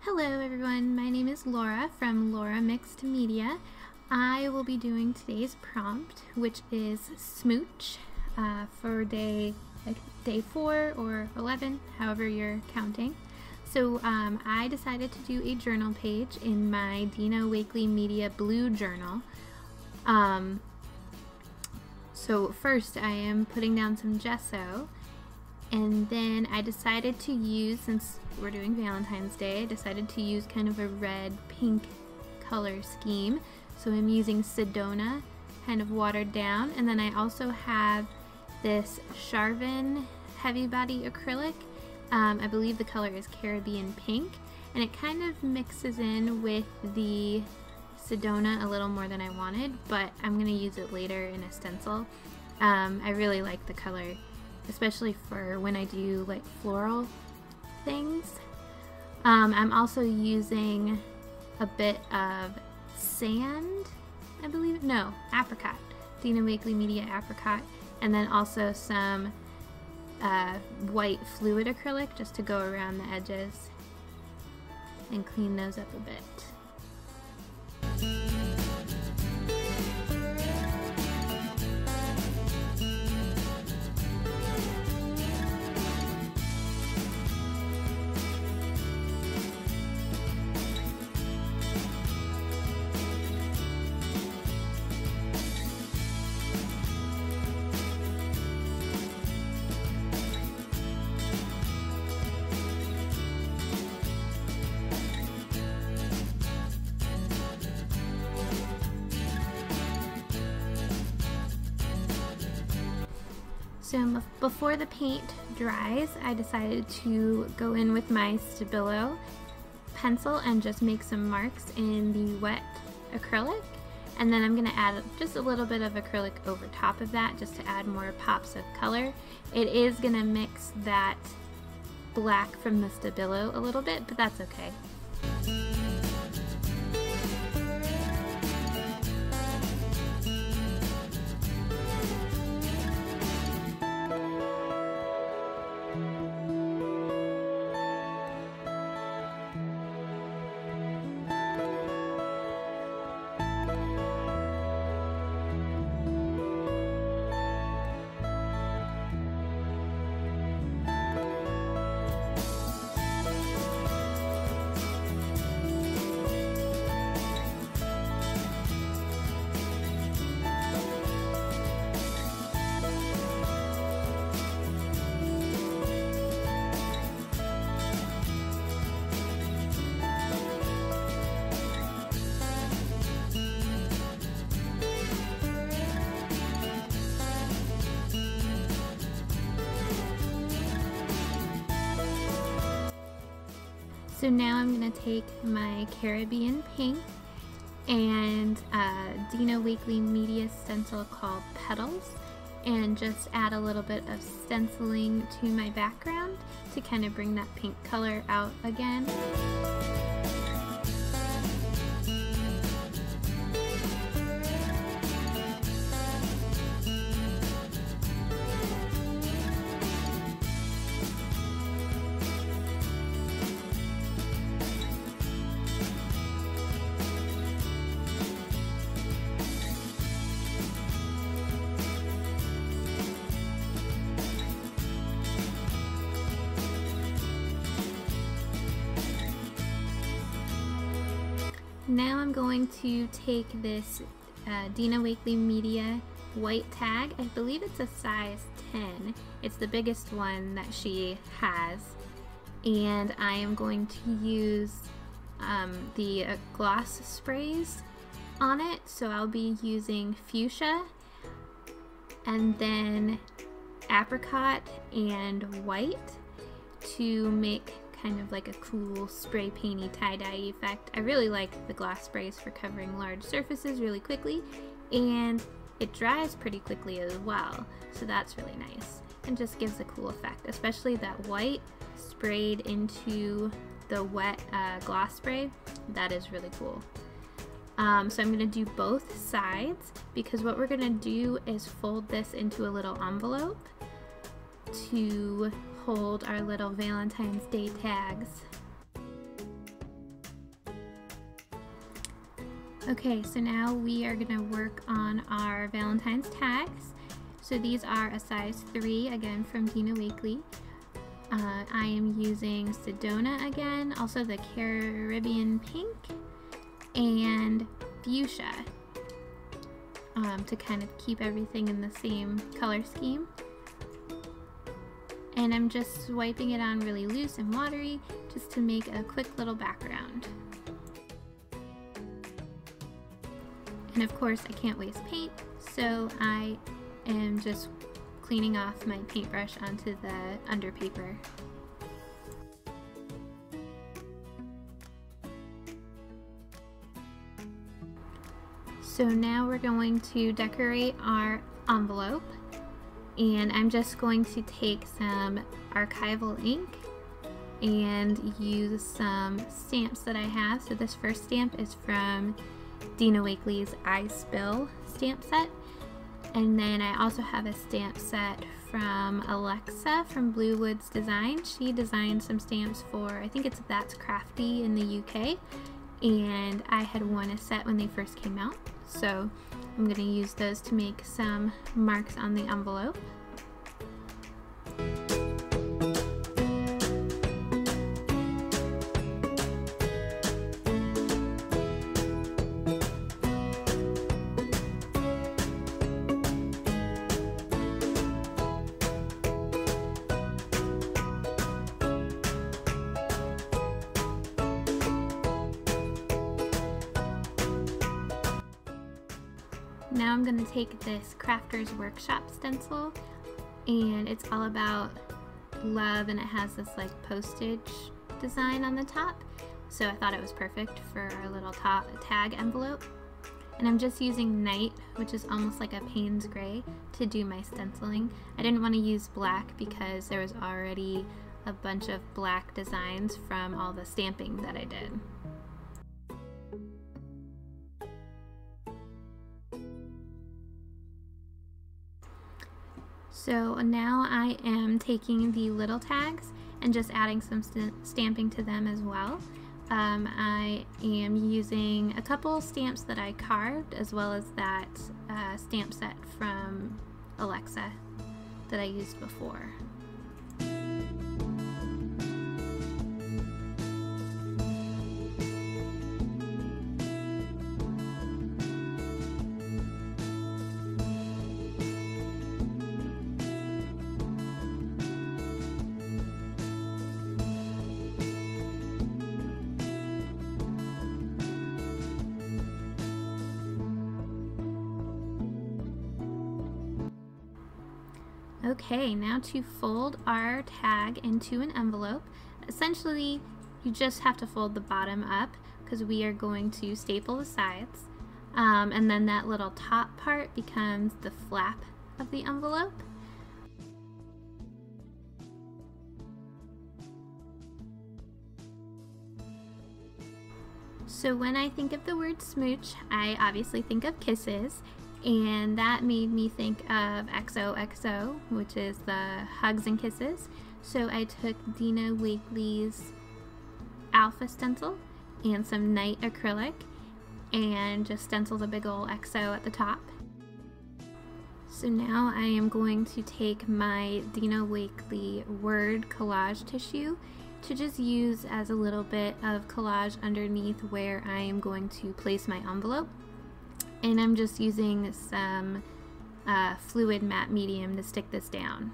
Hello everyone, my name is Laura from Laura Mixed Media. I will be doing today's prompt, which is Smooch for day 4 or 11, however you're counting. So I decided to do a journal page in my Dina Wakley Media Blue Journal. So first I am putting down some gesso, and then I decided to use, since we're doing Valentine's Day, I decided to use kind of a red-pink color scheme. So I'm using Sedona, kind of watered down, and then I also have this Charvin heavy body acrylic. I believe the color is Carribean pink, and it kind of mixes in with the Sedona a little more than I wanted, but I'm going to use it later in a stencil. I really like the color, especially for when I do like floral things. I'm also using a bit of sand, I believe, no, apricot, Dina Wakley Media apricot, and then also some white fluid acrylic just to go around the edges and clean those up a bit. So before the paint dries, I decided to go in with my Stabilo pencil and just make some marks in the wet acrylic. And then I'm going to add just a little bit of acrylic over top of that just to add more pops of color. It is going to mix that black from the Stabilo a little bit, but that's okay. So now I'm going to take my Caribbean pink and Dina Wakley Media stencil called Petals and just add a little bit of stenciling to my background to kind of bring that pink color out again. Now I'm going to take this Dina Wakley Media white tag. I believe it's a size 10. It's the biggest one that she has. And I am going to use the gloss sprays on it. So I'll be using Fuschia and then Apricot and white to make kind of like a cool spray painty tie-dye effect. I really like the gloss sprays for covering large surfaces really quickly, and it dries pretty quickly as well, so that's really nice and just gives a cool effect, especially that white sprayed into the wet gloss spray. That is really cool. So I'm going to do both sides because what we're going to do is fold this into a little envelope to hold our little Valentine's Day tags. Okay, so now we are going to work on our Valentine's tags. So these are a size 3, again from Dina Wakley. I am using Sedona again, also the Carribean pink, and Fuschia to kind of keep everything in the same color scheme. And I'm just wiping it on really loose and watery just to make a quick little background. And of course I can't waste paint, so I am just cleaning off my paintbrush onto the under paper. So now we're going to decorate our envelope, and I'm just going to take some archival ink and use some stamps that I have. So this first stamp is from Dina Wakley's I Spill stamp set, and then I also have a stamp set from Alexa from Blue Woods Design. She designed some stamps for, I think it's That's Crafty in the UK, and I had won a set when they first came out, so I'm going to use those to make some marks on the envelope. Now I'm going to take this Crafter's Workshop stencil, and it's all about love, and it has this like postage design on the top, so I thought it was perfect for our little top tag envelope. And I'm just using Night, which is almost like a Payne's Gray, to do my stenciling. I didn't want to use black because there was already a bunch of black designs from all the stamping that I did. So now I am taking the little tags and just adding some stamping to them as well. I am using a couple stamps that I carved, as well as that stamp set from Alexa that I used before. Okay, now to fold our tag into an envelope. Essentially, you just have to fold the bottom up because we are going to staple the sides. And then that little top part becomes the flap of the envelope. So when I think of the word smooch, I obviously think of kisses. And that made me think of XOXO, which is the hugs and kisses. So I took Dina Wakley's Alpha stencil and some Night acrylic and just stenciled a big ol' XO at the top. So now I am going to take my Dina Wakley word collage tissue to just use as a little bit of collage underneath where I am going to place my envelope. And I'm just using some fluid matte medium to stick this down.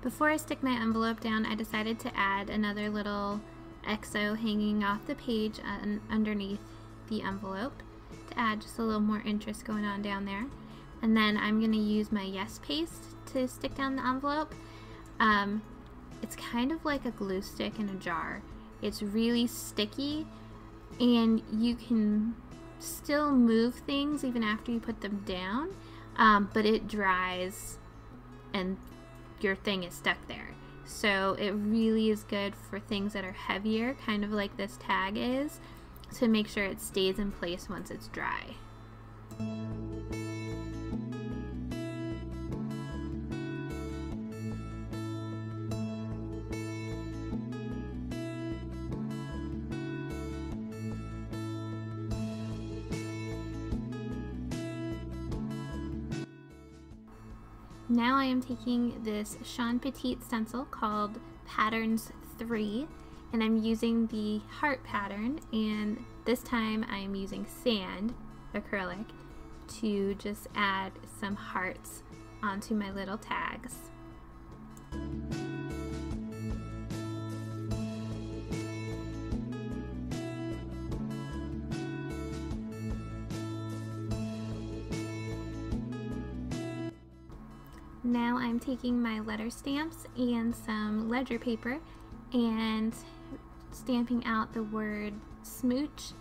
Before I stick my envelope down, I decided to add another little exo hanging off the page underneath the envelope to add just a little more interest going on down there. And then I'm going to use my Yes paste to stick down the envelope. It's kind of like a glue stick in a jar. It's really sticky, and you can still move things even after you put them down, but it dries and your thing is stuck there. So it really is good for things that are heavier, kind of like this tag is, to make sure it stays in place once it's dry. Now I am taking this Sean Petit stencil called Patterns 3, and I'm using the heart pattern, and this time I am using sand acrylic to just add some hearts onto my little tags. Now I'm taking my letter stamps and some ledger paper and stamping out the word Smooch,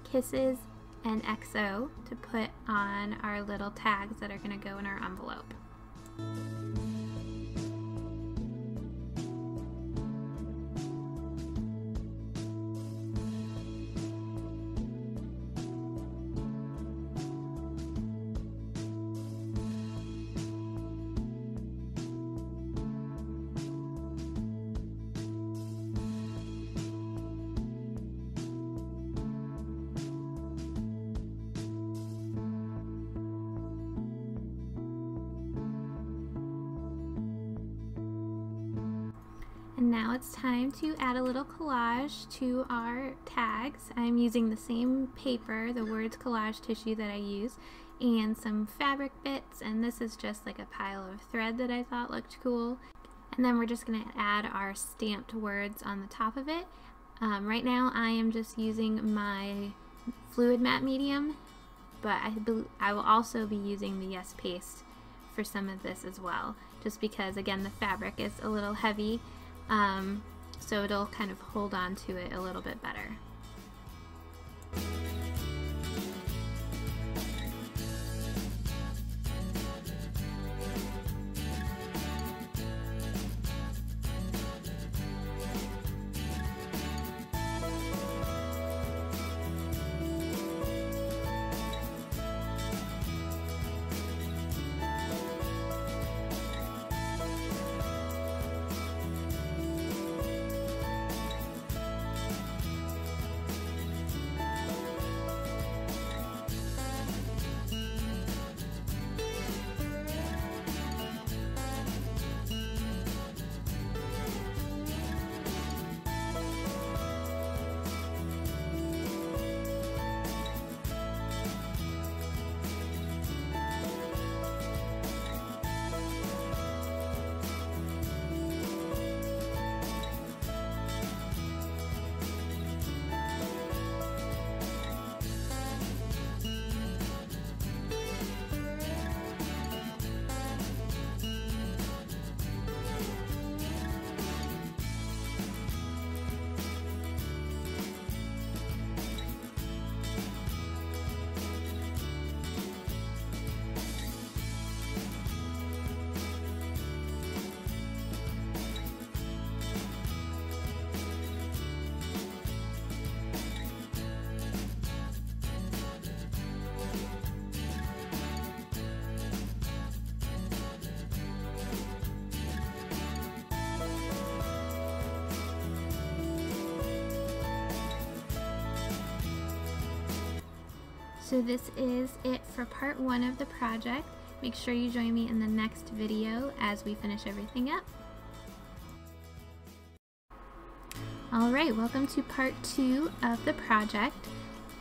Kisses, and XO to put on our little tags that are going to go in our envelope. And now it's time to add a little collage to our tags. I'm using the same paper, the Words Collage tissue that I use, and some fabric bits, and this is just like a pile of thread that I thought looked cool. And then we're just going to add our stamped words on the top of it. Right now I am just using my fluid matte medium, but I will also be using the Yes paste for some of this as well, just because again the fabric is a little heavy. So it'll kind of hold on to it a little bit better. So this is it for part 1 of the project. Make sure you join me in the next video as we finish everything up. Alright, welcome to part 2 of the project.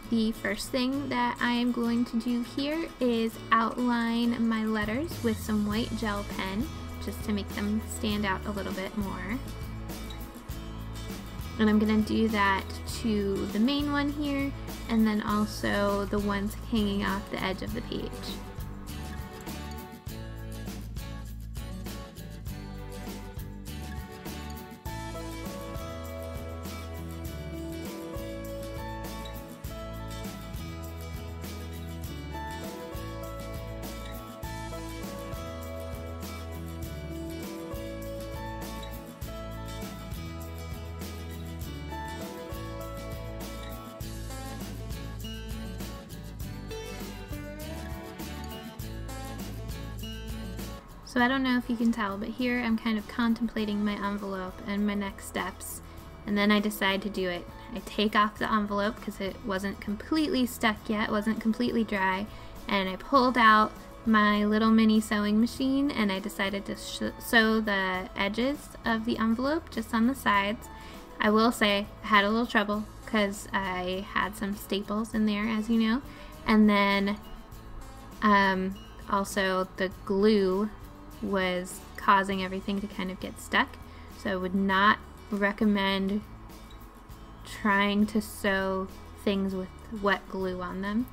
The first thing that I am going to do here is outline my letters with some white gel pen, just to make them stand out a little bit more. And I'm gonna do that to the main one here, and then also the ones hanging off the edge of the page. So I don't know if you can tell, but here I'm kind of contemplating my envelope and my next steps, and then I decide to do it. I take off the envelope because it wasn't completely stuck yet, wasn't completely dry, and I pulled out my little mini sewing machine and I decided to sew the edges of the envelope just on the sides. I will say I had a little trouble because I had some staples in there, as you know, and then also the glue was causing everything to kind of get stuck, so I would not recommend trying to sew things with wet glue on them.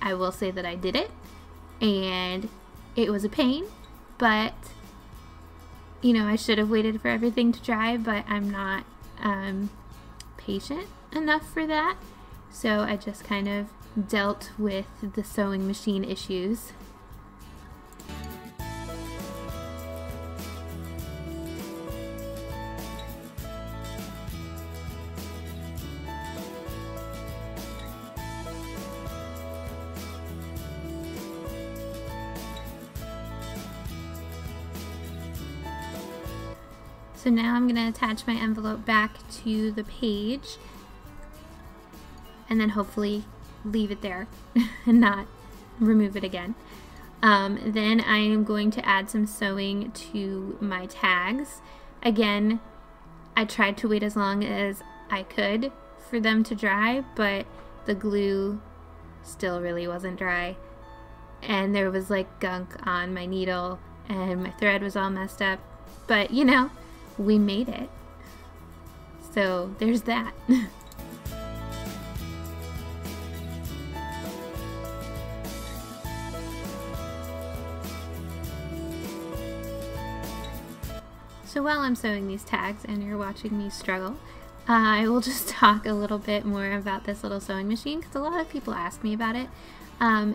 I will say that I did it and it was a pain, but you know, I should have waited for everything to dry, but I'm not patient enough for that, so I just kind of dealt with the sewing machine issues. So now I'm going to attach my envelope back to the page and then hopefully leave it there and not remove it again. Then I am going to add some sewing to my tags. Again, I tried to wait as long as I could for them to dry, but the glue still really wasn't dry. And there was like gunk on my needle and my thread was all messed up. But you know, we made it. So there's that. So while I'm sewing these tags and you're watching me struggle, I will just talk a little bit more about this little sewing machine because a lot of people ask me about it.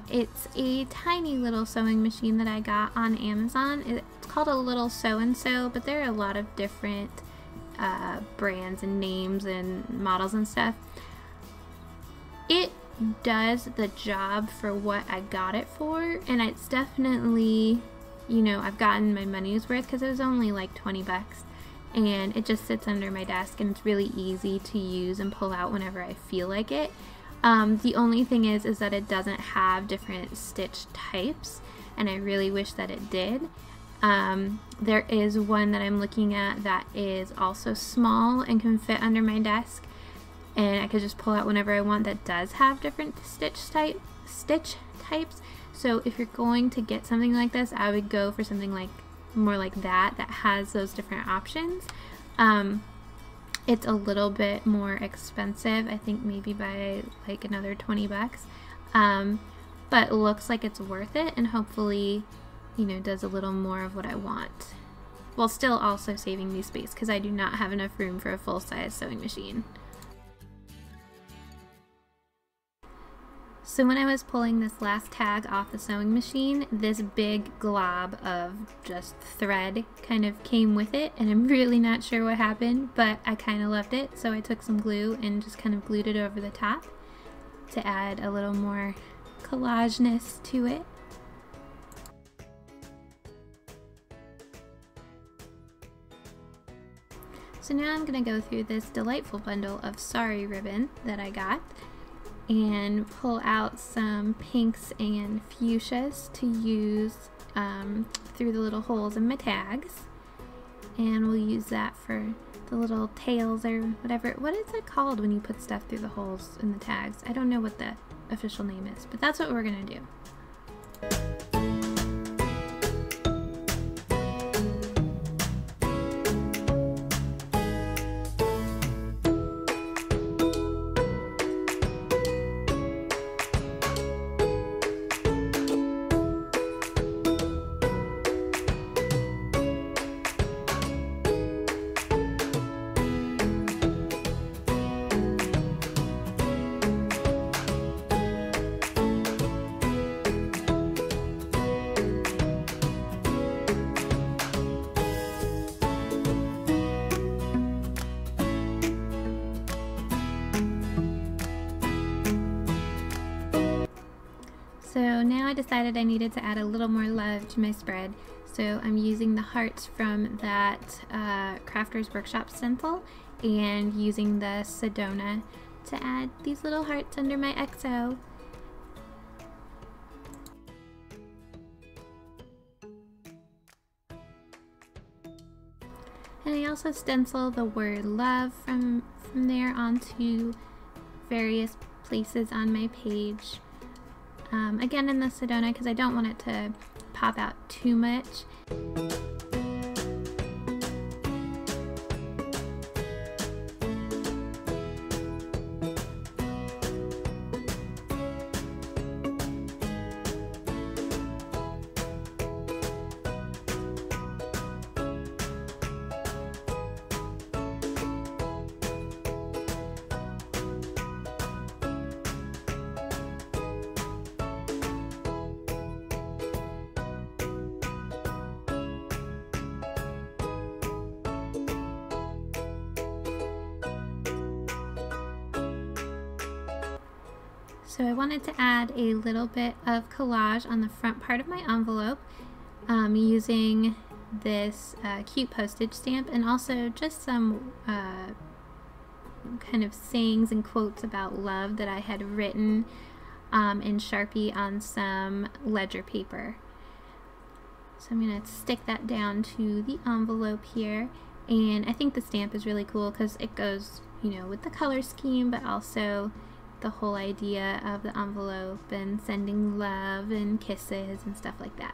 It's a tiny little sewing machine that I got on Amazon. It's called a Little Sew and Sew, but there are a lot of different brands and names and models and stuff. It does the job for what I got it for, and it's definitely, you know, I've gotten my money's worth because it was only like 20 bucks, and it just sits under my desk and it's really easy to use and pull out whenever I feel like it. The only thing is that it doesn't have different stitch types, and I really wish that it did. There is one that I'm looking at that is also small and can fit under my desk, and I could just pull out whenever I want, that does have different stitch types. So if you're going to get something like this, I would go for something like more like that has those different options. It's a little bit more expensive, I think maybe by like another 20 bucks, but it looks like it's worth it, and hopefully, you know, does a little more of what I want, while still also saving me space because I do not have enough room for a full-size sewing machine. So when I was pulling this last tag off the sewing machine, this big glob of just thread kind of came with it, and I'm really not sure what happened, but I kind of loved it, so I took some glue and just kind of glued it over the top to add a little more collage-ness to it. So now I'm going to go through this delightful bundle of Sorry ribbon that I got and pull out some pinks and fuchsias to use through the little holes in my tags, and we'll use that for the little tails or whatever. What is it called when you put stuff through the holes in the tags? I don't know what the official name is, but that's what we're gonna do. I decided I needed to add a little more love to my spread, so I'm using the hearts from that Crafter's Workshop stencil and using the Sedona to add these little hearts under my XO. And I also stencil the word love from there onto various places on my page. Again in the Sedona because I don't want it to pop out too much. So I wanted to add a little bit of collage on the front part of my envelope using this cute postage stamp, and also just some kind of sayings and quotes about love that I had written in Sharpie on some ledger paper. So I'm going to stick that down to the envelope here, and I think the stamp is really cool because it goes, you know, with the color scheme, but also the whole idea of the envelope and sending love and kisses and stuff like that.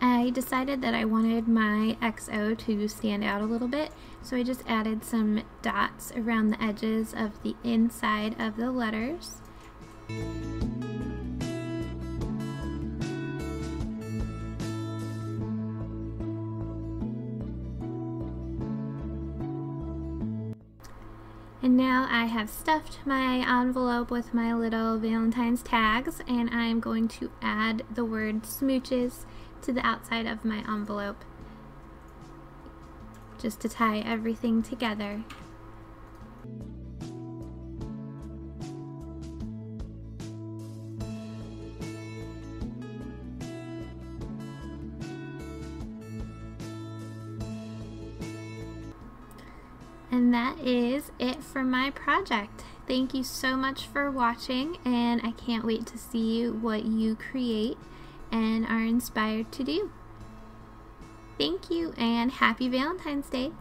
I decided that I wanted my XO to stand out a little bit, so I just added some dots around the edges of the inside of the letters. And now I have stuffed my envelope with my little Valentine's tags, and I'm going to add the word smooches to the outside of my envelope just to tie everything together. And that is it for my project. Thank you so much for watching, and I can't wait to see what you create and are inspired to do. Thank you, and happy Valentine's Day!